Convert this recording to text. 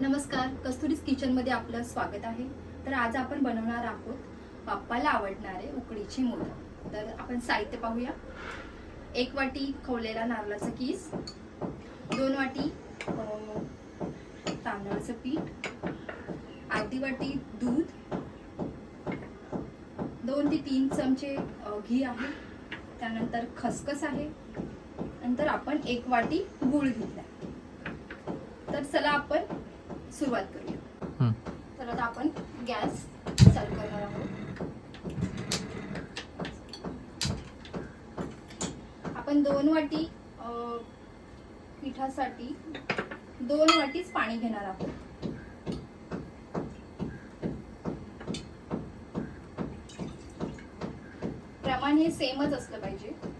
नमस्कार, कस्तुरीज किचन मध्ये आपलं स्वागत आहे। तर आज आपण बनवणार आहोत बाप्पाला आवडणारे उकडीचे मोदक। तर आपण साहित्य पाहूया। 1 वाटी खवलेला नारळाचा कीस, 2 वाटी तांदळाचं पीठ, अर्धी वाटी दूध, 2 ते 3 चमचे घी आहे, त्यानंतर खसखस आहे, नंतर आपण 1 वाटी गूळ घेतला। तर चला आपण सुरुवात करूया। तर आता आपण गॅस चालू करणार आहोत। आपण 2 वाटी पिठासाठी 2 वाटीच पाणी घेणार आहोत। प्रमाण हे सेमच असलं पाहिजे।